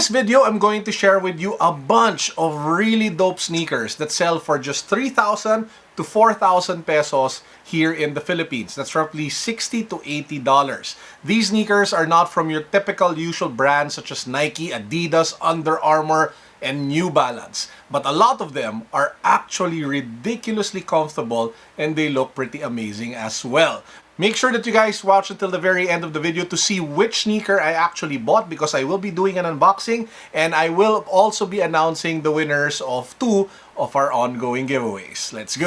this video, I'm going to share with you a bunch of really dope sneakers that sell for just 3,000 to 4,000 pesos here in the Philippines. That's roughly $60 to $80. These sneakers are not from your typical usual brands such as Nike, Adidas, Under Armour, and New Balance. But a lot of them are actually ridiculously comfortable and they look pretty amazing as well. Make sure that you guys watch until the very end of the video to see which sneaker I actually bought, because I will be doing an unboxing and I will also be announcing the winners of 2 of our ongoing giveaways. Let's go!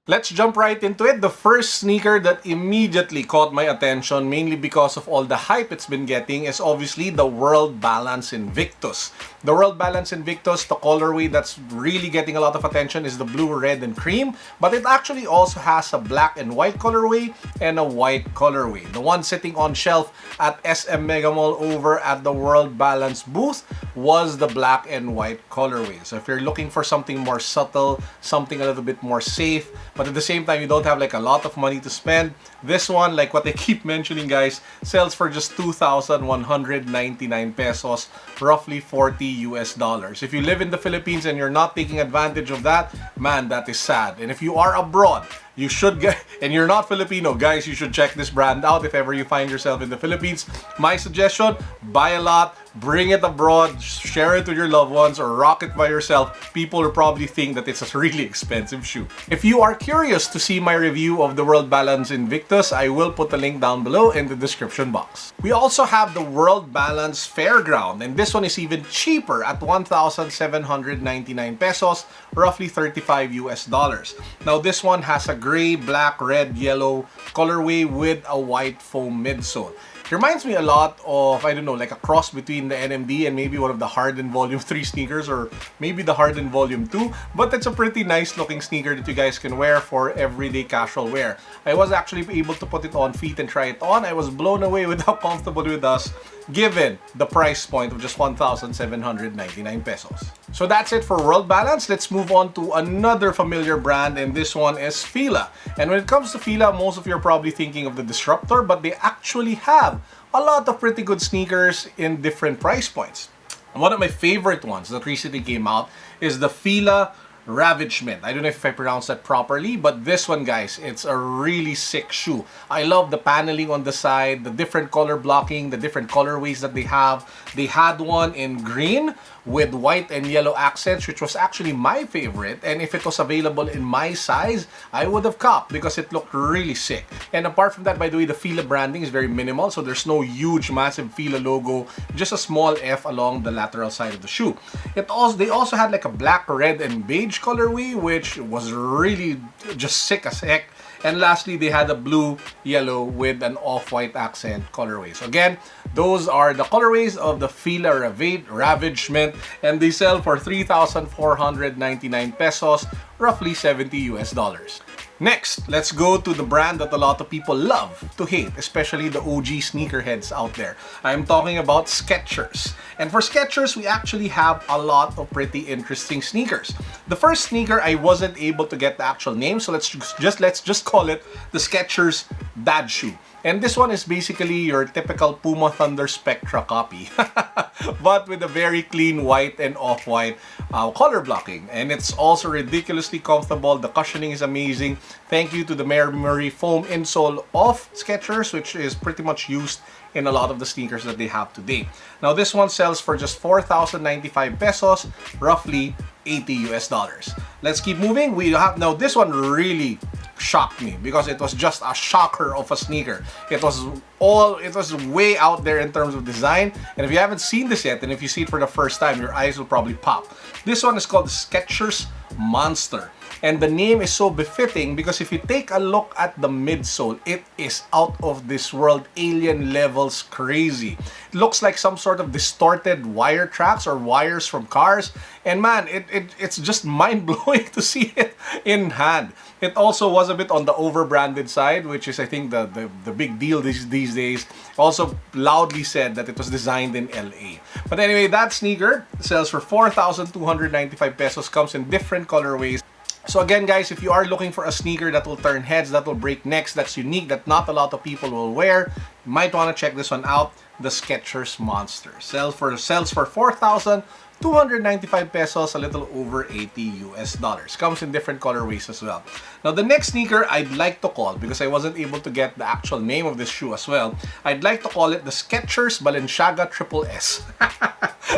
Let's jump right into it. The first sneaker that immediately caught my attention, mainly because of all the hype it's been getting, is obviously the World Balance Invictus. The World Balance Invictus, the colorway that's really getting a lot of attention is the blue, red, and cream, but it actually also has a black and white colorway and a white colorway. The one sitting on shelf at SM Megamall over at the World Balance booth was the black and white colorway. So if you're looking for something more subtle, something a little bit more safe, but at the same time you don't have like a lot of money to spend, this one, like what I keep mentioning guys, sells for just 2,199 pesos, roughly $40 US. If you live in the Philippines and you're not taking advantage of that, man, that is sad. And if you are abroad, you should get, and you're not Filipino, guys, you should check this brand out if ever you find yourself in the Philippines. My suggestion, buy a lot, bring it abroad, share it with your loved ones, or rock it by yourself. People will probably think that it's a really expensive shoe. If you are curious to see my review of the World Balance Invictus, I will put a link down below in the description box. We also have the World Balance Fairground, and this one is even cheaper at 1,799 pesos, roughly $35 US. Now this one has a gray, black, red, yellow colorway with a white foam midsole. It reminds me a lot of, I don't know, like a cross between the NMD and maybe one of the Harden Volume 3 sneakers, or maybe the Harden Volume 2, but it's a pretty nice looking sneaker that you guys can wear for everyday casual wear. I was actually able to put it on feet and try it on. I was blown away with how comfortable it was, given the price point of just 1,799 pesos. So that's it for World Balance. Let's move on to another familiar brand, and this one is Fila. And when it comes to Fila, most of you are probably thinking of the Disruptor, but they actually have a lot of pretty good sneakers in different price points. One of my favorite ones that recently came out is the Fila Ravagement. I don't know if I pronounced that properly, but this one, guys, it's a really sick shoe. I love the paneling on the side, the different color blocking, the different colorways that they have. They had one in green with white and yellow accents, which was actually my favorite, and if it was available in my size, I would have copped because it looked really sick. And apart from that, by the way, the Fila branding is very minimal, so there's no huge massive Fila logo, just a small F along the lateral side of the shoe. They also had like a black, red, and beige colorway, which was really just sick as heck. And lastly, they had a blue, yellow with an off-white accent colorway. So again, those are the colorways of the Fila Ravagement, and they sell for 3,499 pesos, roughly $70 US. Next, let's go to the brand that a lot of people love to hate, especially the OG sneakerheads out there. I'm talking about Skechers. And for Skechers, we actually have a lot of pretty interesting sneakers. The first sneaker, I wasn't able to get the actual name, so let's just call it the Skechers Dad Shoe. And this one is basically your typical Puma Thunder Spectra copy, but with a very clean white and off-white color blocking. And it's also ridiculously comfortable. The cushioning is amazing. Thank you to the memory foam insole of Skechers, which is pretty much used in a lot of the sneakers that they have today. Now this one sells for just 4,095 pesos, roughly $80 US. Let's keep moving. We have now this one really shocked me because it was just a shocker of a sneaker. It was way out there in terms of design, and if you haven't seen this yet, and if you see it for the first time, your eyes will probably pop. This one is called the Skechers Monster. And the name is so befitting because if you take a look at the midsole, it is out of this world, alien levels crazy. It looks like some sort of distorted wire tracks or wires from cars. And man, it's just mind-blowing to see it in hand. It also was a bit on the over-branded side, which is I think the big deal these days. Also loudly said that it was designed in LA. But anyway, that sneaker sells for 4,295 pesos, comes in different colorways. So again, guys, if you are looking for a sneaker that will turn heads, that will break necks, that's unique, that not a lot of people will wear, you might want to check this one out. The Skechers Monster sells for 4,295 pesos, a little over 80 US dollars. Comes in different colorways as well. Now, the next sneaker I'd like to call, because I wasn't able to get the actual name of this shoe as well, I'd like to call it the Skechers Balenciaga Triple S.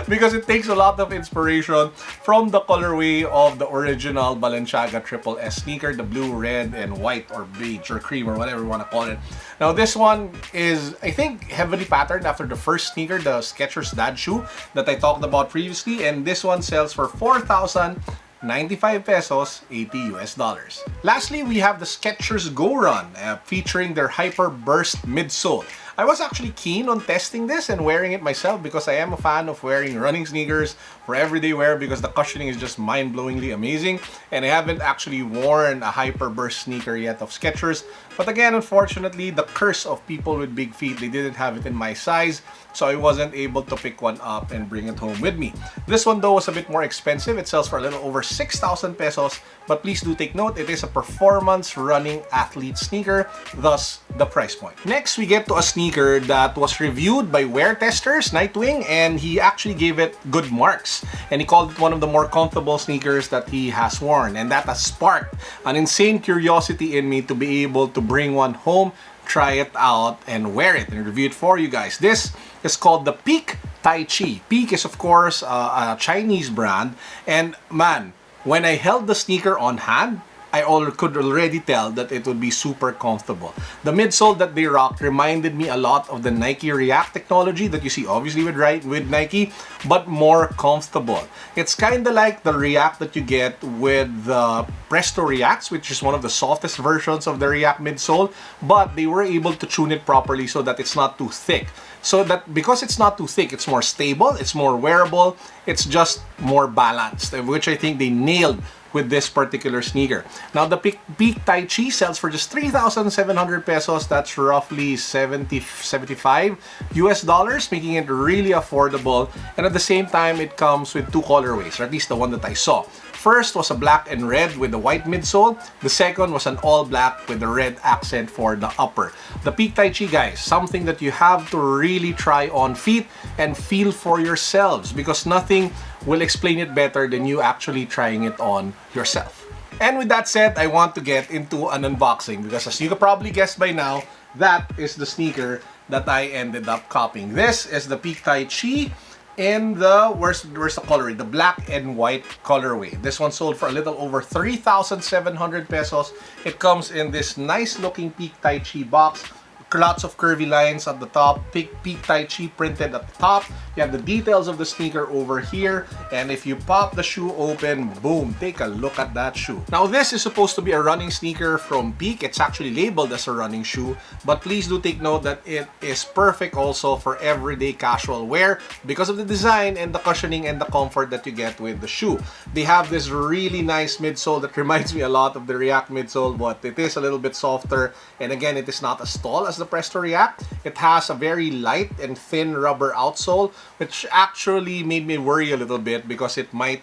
Because it takes a lot of inspiration from the colorway of the original Balenciaga Triple S sneaker, the blue, red, and white, or beige, or cream, or whatever you want to call it. Now, this one is, I think, heavily patterned after the first sneaker, the Skechers Dad shoe that I talked about previously, and this one sells for 4,095 pesos, 80 US dollars. Lastly, we have the Skechers Go Run, featuring their Hyper Burst midsole. I was actually keen on testing this and wearing it myself because I am a fan of wearing running sneakers for everyday wear because the cushioning is just mind-blowingly amazing, and I haven't actually worn a Hyper Burst sneaker yet of Skechers. But again, unfortunately, the curse of people with big feet, they didn't have it in my size, so I wasn't able to pick one up and bring it home with me. This one though was a bit more expensive. It sells for a little over 6,000 pesos, but please do take note, it is a performance running athlete sneaker, thus the price point. Next, we get to a sneaker that was reviewed by wear testers, Nightwing, and he actually gave it good marks. And he called it one of the more comfortable sneakers that he has worn, and that has sparked an insane curiosity in me to be able to bring one home, try it out, and wear it and review it for you guys. This is called the Peak Taichi. Peak is, of course, a Chinese brand, and man, when I held the sneaker on hand, I could already tell that it would be super comfortable. The midsole that they rocked reminded me a lot of the Nike React technology that you see obviously with Nike, but more comfortable. It's kind of like the React that you get with the Presto Reacts, which is one of the softest versions of the React midsole, but they were able to tune it properly so that it's not too thick. So that because it's not too thick, it's more stable, it's more wearable, it's just more balanced, which I think they nailed with this particular sneaker. Now, the Peak Taichi sells for just 3,700 pesos. That's roughly 75 US dollars, making it really affordable. And at the same time, it comes with two colorways, or at least the one that I saw. First was a black and red with the white midsole. The second was an all black with the red accent for the upper. The Peak Taichi, guys, something that you have to really try on feet and feel for yourselves, because nothing will explain it better than you actually trying it on yourself. And with that said, I want to get into an unboxing because, as you could probably guess by now, that is the sneaker that I ended up copying. This is the Peak Taichi in the, where's the colorway? The black and white colorway. This one sold for a little over 3,700 pesos. It comes in this nice looking Peak Taichi box. Lots of curvy lines at the top, Peak Taichi printed at the top. You have the details of the sneaker over here, and if you pop the shoe open, boom, take a look at that shoe. Now, this is supposed to be a running sneaker from Peak. It's actually labeled as a running shoe, but please do take note that it is perfect also for everyday casual wear because of the design and the cushioning and the comfort that you get with the shoe. They have this really nice midsole that reminds me a lot of the React midsole, but it is a little bit softer, and again, it is not as tall as the Presto React. It has a very light and thin rubber outsole, which actually made me worry a little bit because it might,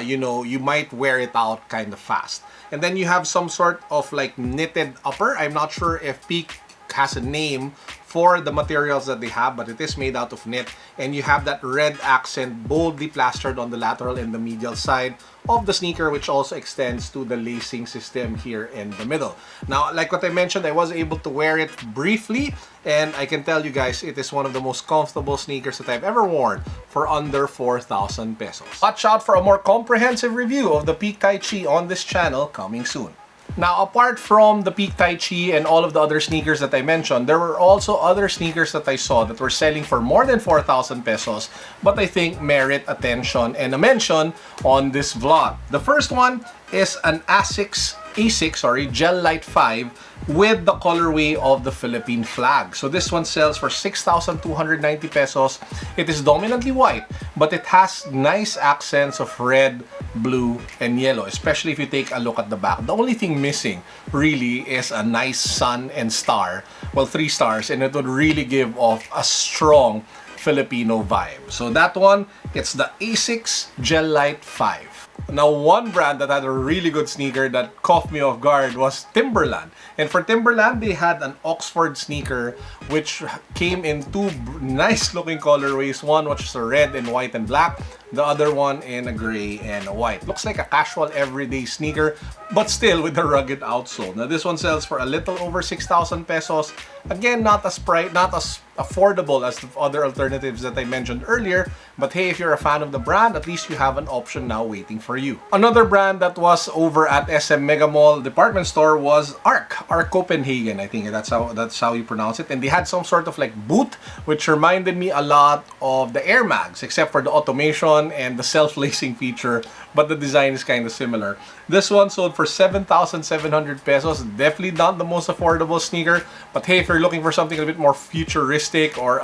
you might wear it out kind of fast. And then you have some sort of like knitted upper. I'm not sure if Peak has a name for the materials that they have, but it is made out of knit, and you have that red accent boldly plastered on the lateral and the medial side of the sneaker, which also extends to the lacing system here in the middle. Now, like what I mentioned, I was able to wear it briefly, and I can tell you guys, it is one of the most comfortable sneakers that I've ever worn for under 4,000 pesos. Watch out for a more comprehensive review of the Peak Taichi on this channel coming soon. Now, apart from the Peak Taichi and all of the other sneakers that I mentioned, there were also other sneakers that I saw that were selling for more than 4,000 pesos, but I think merit attention and a mention on this vlog. The first one is an ASICS Gel Light 5 with the colorway of the Philippine flag. So this one sells for 6,290 pesos. It is dominantly white, but it has nice accents of red, blue, and yellow, especially if you take a look at the back. The only thing missing really is a nice sun and star, well, 3 stars, and it would really give off a strong Filipino vibe. So that one, it's the ASICS Gel Light 5. Now, one brand that had a really good sneaker that caught me off guard was Timberland. And for Timberland, they had an Oxford sneaker which came in two nice looking colorways. One which is a red and white and black. The other one in a gray and a white. Looks like a casual everyday sneaker, but still with a rugged outsole. Now this one sells for a little over 6,000 pesos. Again, not as affordable as the other alternatives that I mentioned earlier. But hey, if you're a fan of the brand, at least you have an option now waiting for you. Another brand that was over at SM Megamall department store was Arc Copenhagen. I think that's how you pronounce it. And they had some sort of like boot, which reminded me a lot of the Air Mags, except for the automation and the self-lacing feature, but the design is kind of similar. This one sold for 7,700 pesos. Definitely not the most affordable sneaker, but hey, if you're looking for something a bit more futuristic or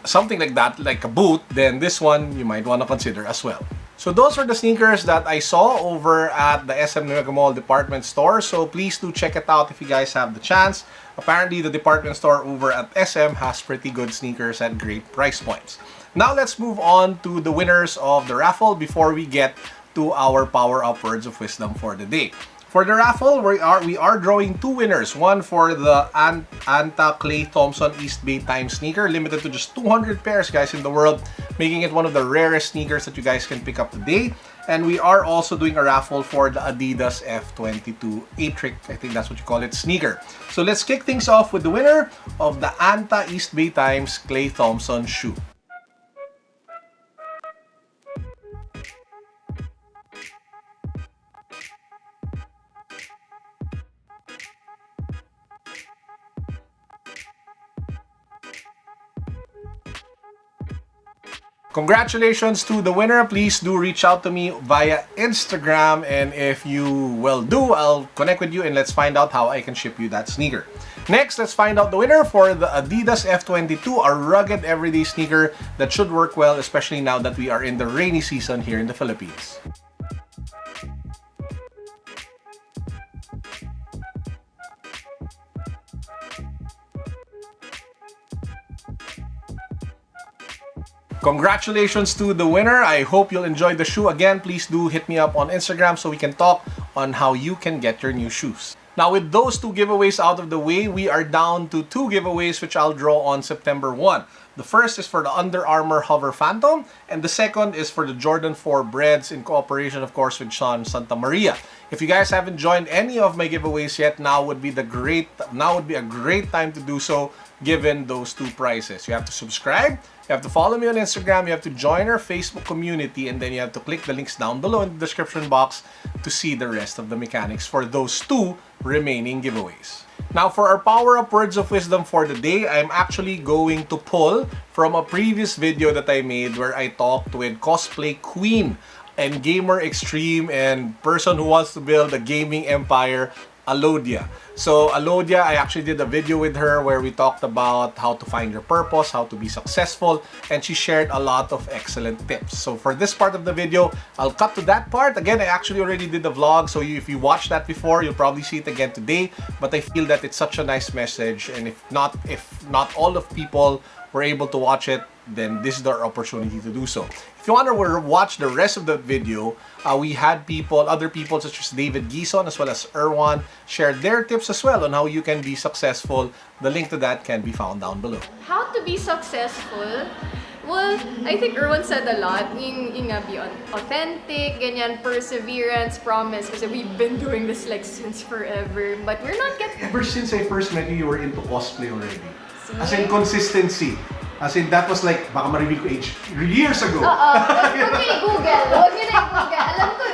something like that, like a boot, then this one you might want to consider as well. So those were the sneakers that I saw over at the SM Megamall department store. So please do check it out if you guys have the chance. Apparently, the department store over at SM has pretty good sneakers at great price points. Now let's move on to the winners of the raffle before we get to our power-up words of wisdom for the day. For the raffle, we are drawing two winners. One for the ANTA Klay Thompson East Bay Time sneaker, limited to just 200 pairs, guys, in the world, making it one of the rarest sneakers that you guys can pick up today. And we are also doing a raffle for the Adidas F22 A-Trick, I think that's what you call it, sneaker. So let's kick things off with the winner of the ANTA East Bay Times Klay Thompson shoe. Congratulations to the winner. Please do reach out to me via Instagram, and if you will do, I'll connect with you and let's find out how I can ship you that sneaker. Next, let's find out the winner for the Adidas F22, a rugged everyday sneaker that should work well, especially now that we are in the rainy season here in the Philippines. Congratulations to the winner. I hope you'll enjoy the shoe. Again, please do hit me up on Instagram so we can talk on how you can get your new shoes. Now, with those two giveaways out of the way, we are down to two giveaways which I'll draw on September 1. The first is for the Under Armour HOVR Phantom, and the second is for the Jordan 4 Breads in cooperation, of course, with Sean Santa Maria. If you guys haven't joined any of my giveaways yet, now would be a great time to do so, given those two prizes. You have to subscribe, you have to follow me on Instagram, you have to join our Facebook community, and then you have to click the links down below in the description box to see the rest of the mechanics for those two remaining giveaways. Now, for our power-up words of wisdom for the day, I'm actually going to pull from a previous video that I made where I talked with cosplay queen and gamer extreme and person who wants to build a gaming empire, Alodia. So Alodia, I actually did a video with her where we talked about how to find your purpose, how to be successful, and she shared a lot of excellent tips. So for this part of the video, I'll cut to that part. Again, I actually already did the vlog, so if you watched that before, you'll probably see it again today. But I feel that it's such a nice message, and if not all of people were able to watch it, then this is our opportunity to do so. If you want to watch the rest of the video, we had other people such as David Gison as well as Erwan share their tips as well on how you can be successful. The link to that can be found down below. How to be successful? Well, I think Erwan said a lot. Yung be authentic, ganyan, perseverance, promise. Kasi we've been doing this like since forever, but we're not getting... Ever since I first met you, you were into cosplay already. As in consistency. As in, that was like, baka ma-reveal ko age years ago. Huwag nyo i-google. Huwag nyo i-google. Alam ko,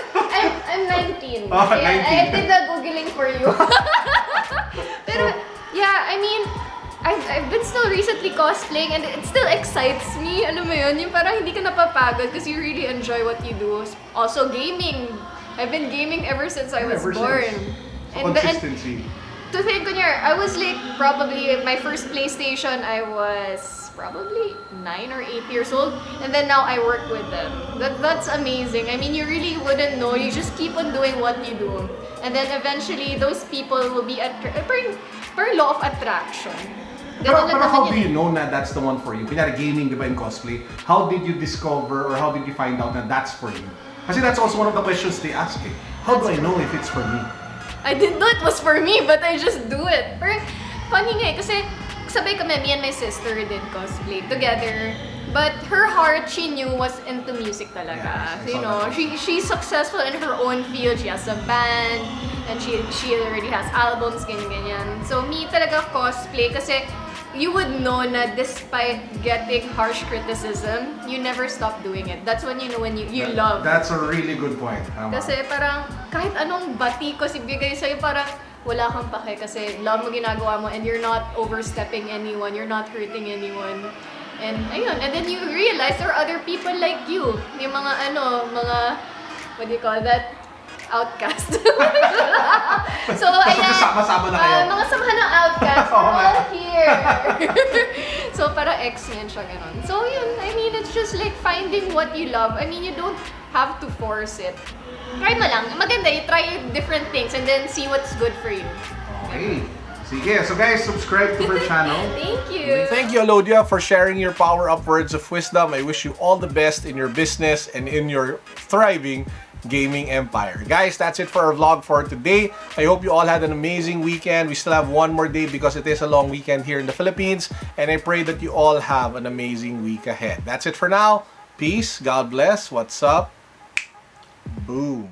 I'm 19. I did the googling for you. Pero, yeah, I mean, I've been still recently cosplaying and it still excites me. Alam mo yun, yung parang hindi ka napapagod because you really enjoy what you do. Also, gaming. I've been gaming ever since I was born. So consistency. To think, I was like, probably, my first PlayStation, I was probably 9 or 8 years old, and then now I work with them. That's amazing. I mean, you really wouldn't know. You just keep on doing what you do, and then eventually those people will be per law of attraction. Pero how do you know na that's the one for you? Kunyari gaming, di ba, in cosplay? How did you discover or how did you find out that that's for you? Kasi that's also one of the questions they ask eh. How do I know if it's for me? I didn't know it was for me, but I just do it. Pero funny nga eh, kasi sabay kami, me and my sister did cosplay together. But her heart, she knew, was into music talaga. Yeah, So, you know, she's successful in her own field. She has a band, and she already has albums, ganyan-ganyan. So me talaga cosplay kasi you would know na despite getting harsh criticism, you never stop doing it. That's when you know when you love. That's a really good point. Kasi parang kahit anong bati ko ibigay sa'yo, parang wala kang pake kasi love mo ginagawa mo and you're not overstepping anyone, you're not hurting anyone. And ayun, and then you realize there are other people like you. Yung mga what do you call that? Outcast. So, ayan. Sama-sama na kayo. Mga samahan ng outcast. All here. So, para ex yan siya, ganun. So, yun. I mean, it's just like finding what you love. I mean, you don't have to force it. Try mo lang. Maganda, you try different things and then see what's good for you. Okay. Sige, so guys, subscribe to her channel. Thank you. Thank you, Alodia, for sharing your power-up words of wisdom. I wish you all the best in your business and in your thriving gaming empire. Guys, that's it for our vlog for today. I hope you all had an amazing weekend. We still have one more day because it is a long weekend here in the Philippines. And I pray that you all have an amazing week ahead. That's it for now. Peace. God bless. What's up? Boom.